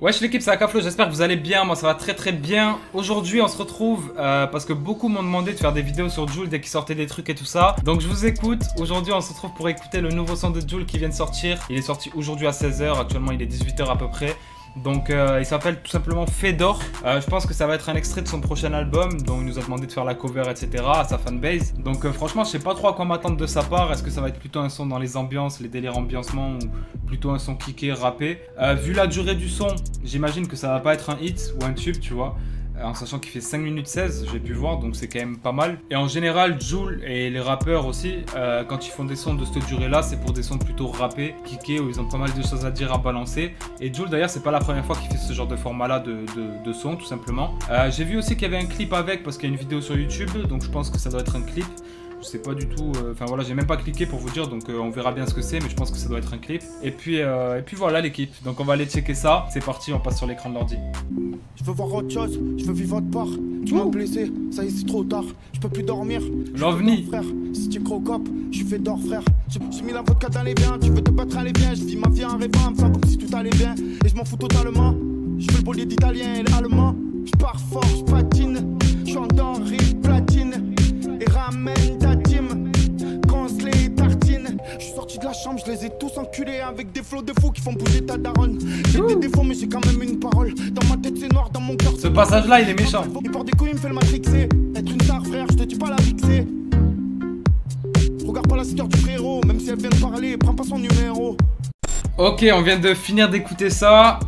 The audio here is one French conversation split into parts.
Wesh l'équipe, c'est Akaflo, j'espère que vous allez bien, moi ça va très très bien. Aujourd'hui on se retrouve parce que beaucoup m'ont demandé de faire des vidéos sur Jul dès qu'il sortait des trucs et tout ça. Donc je vous écoute, aujourd'hui on se retrouve pour écouter le nouveau son de Jul qui vient de sortir. Il est sorti aujourd'hui à 16 h, actuellement il est 18 h à peu près. Donc il s'appelle tout simplement Fedor. Je pense que ça va être un extrait de son prochain album, dont il nous a demandé de faire la cover, etc. à sa fanbase. Donc franchement je sais pas trop à quoi m'attendre de sa part. Est-ce que ça va être plutôt un son dans les ambiances, les délires ambiancement, ou plutôt un son kické, rappé. Vu la durée du son, j'imagine que ça va pas être un hit ou un tube, tu vois. En sachant qu'il fait 5 minutes 16, j'ai pu voir, donc c'est quand même pas mal. Et en général, Jul et les rappeurs aussi, quand ils font des sons de cette durée-là, c'est pour des sons plutôt rappés, kickés, où ils ont pas mal de choses à dire, à balancer. Et Jul, d'ailleurs, c'est pas la première fois qu'il fait ce genre de format-là de son, tout simplement. J'ai vu aussi qu'il y avait un clip avec, parce qu'il y a une vidéo sur YouTube, donc je pense que ça doit être un clip. Je sais pas du tout, enfin voilà, j'ai même pas cliqué pour vous dire, donc on verra bien ce que c'est, mais je pense que ça doit être un clip. Et puis voilà l'équipe, donc on va aller checker ça. C'est parti, on passe sur l'écran de l'ordi. Je veux voir autre chose, je veux vivre autre part. Tu m'as blessé, ça y est c'est trop tard. Je peux plus dormir. L'OVNI. Frère, si tu crocop, je suis Fedor frère. J'ai mis la vodka dans les biens, tu veux te battre allez bien. Je vis ma vie en rêvant, me semble comme si tout allait bien. Et je m'en fous totalement. Je veux le bolide italien et l'allemand. Je pars fort, je patine. Je suis en denrée platine. Et ramène ta team. Gonce les tartines. Je suis sorti de la chambre, je les ai tous enculés. Avec des flots de fous qui font bouger ta daronne. J'ai des défauts mais j'ai quand même une parole. Dans ma tête c'est noir, dans mon cœur. Ce passage là il est méchant. Il part des couilles, il me fait le matrixer. Être une star frère, je te dis pas la fixer. Regarde pas la sœur du frérot. Même si elle vient de parler, prends pas son numéro. Ok, on vient de finir d'écouter ça.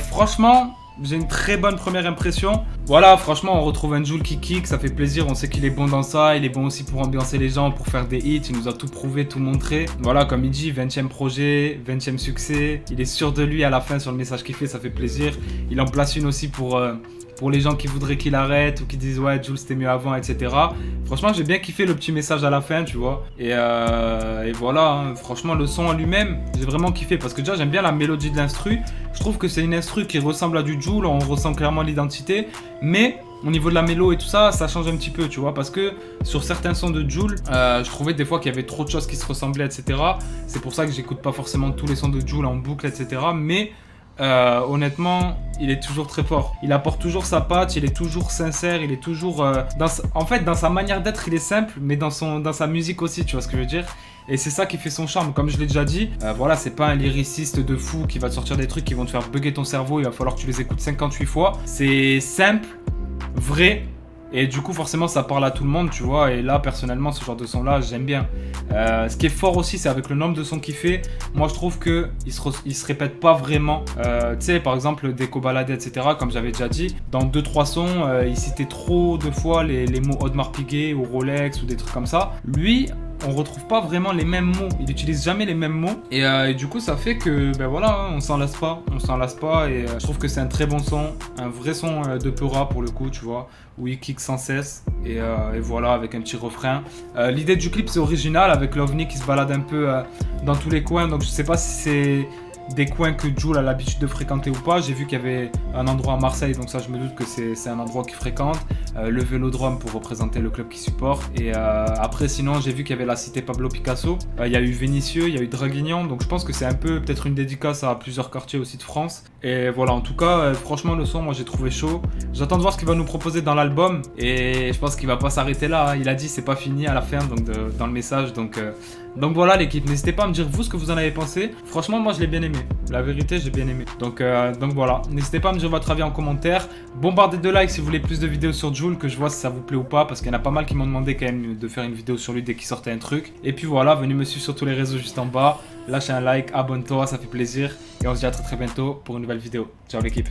Franchement, j'ai une très bonne première impression. Voilà, franchement, on retrouve un Jul qui kick, ça fait plaisir. On sait qu'il est bon dans ça. Il est bon aussi pour ambiancer les gens, pour faire des hits. Il nous a tout prouvé, tout montré. Voilà, comme il dit, 20e projet, 20e succès. Il est sûr de lui à la fin sur le message qu'il fait, ça fait plaisir. Il en place une aussi pour les gens qui voudraient qu'il arrête ou qui disent ouais Jul c'était mieux avant, etc. Franchement j'ai bien kiffé le petit message à la fin, tu vois. Et voilà, hein. Franchement le son en lui-même j'ai vraiment kiffé parce que déjà j'aime bien la mélodie de l'instru. Je trouve que c'est une instru qui ressemble à du Jul, on ressent clairement l'identité. Mais au niveau de la mélo et tout ça, ça change un petit peu, tu vois. Parce que sur certains sons de Jul, je trouvais des fois qu'il y avait trop de choses qui se ressemblaient, etc. C'est pour ça que j'écoute pas forcément tous les sons de Jul en boucle, etc. Mais honnêtement, il est toujours très fort. Il apporte toujours sa patte, il est toujours sincère, il est toujours... En fait, dans sa manière d'être, il est simple, mais dans sa musique aussi, tu vois ce que je veux dire. Et c'est ça qui fait son charme, comme je l'ai déjà dit. Voilà, c'est pas un lyriciste de fou qui va te sortir des trucs qui vont te faire bugger ton cerveau, il va falloir que tu les écoutes 58 fois. C'est simple, vrai. Et du coup forcément ça parle à tout le monde, tu vois. Et là personnellement ce genre de son là j'aime bien. Ce qui est fort aussi c'est avec le nombre de sons qu'il fait. Moi je trouve que il se répète pas vraiment. Tu sais par exemple Déco Balade, etc. Comme j'avais déjà dit, dans 2-3 sons il citait trop de fois les mots Audemars Piguet ou Rolex ou des trucs comme ça. Lui on retrouve pas vraiment les mêmes mots, il utilise jamais les mêmes mots et du coup ça fait que ben voilà, hein, on s'en lasse pas et je trouve que c'est un très bon son, un vrai son de Peura pour le coup, tu vois, où il kick sans cesse et voilà avec un petit refrain. L'idée du clip c'est original avec l'OVNI qui se balade un peu dans tous les coins, donc je sais pas si c'est des coins que Jul a l'habitude de fréquenter ou pas. J'ai vu qu'il y avait un endroit à Marseille, donc ça je me doute que c'est un endroit qu'il fréquente. Le Vélodrome pour représenter le club qu'il supporte. Et après sinon j'ai vu qu'il y avait la cité Pablo Picasso. Il y a eu Vénissieux, il y a eu Draguignan, donc je pense que c'est un peu peut-être une dédicace à plusieurs quartiers aussi de France. Et voilà, en tout cas franchement le son moi j'ai trouvé chaud. J'attends de voir ce qu'il va nous proposer dans l'album et je pense qu'il va pas s'arrêter là, hein. Il a dit c'est pas fini à la fin donc dans le message, donc voilà l'équipe, n'hésitez pas à me dire vous ce que vous en avez pensé. Franchement moi je l'ai bien aimé, la vérité j'ai bien aimé. Donc voilà, n'hésitez pas à me dire votre avis en commentaire. Bombardez de likes si vous voulez plus de vidéos sur Jul, que je vois si ça vous plaît ou pas, parce qu'il y en a pas mal qui m'ont demandé quand même de faire une vidéo sur lui dès qu'il sortait un truc. Et puis voilà, venez me suivre sur tous les réseaux juste en bas, lâchez un like, abonne-toi, ça fait plaisir. Et on se dit à très très bientôt pour une nouvelle vidéo. Ciao l'équipe.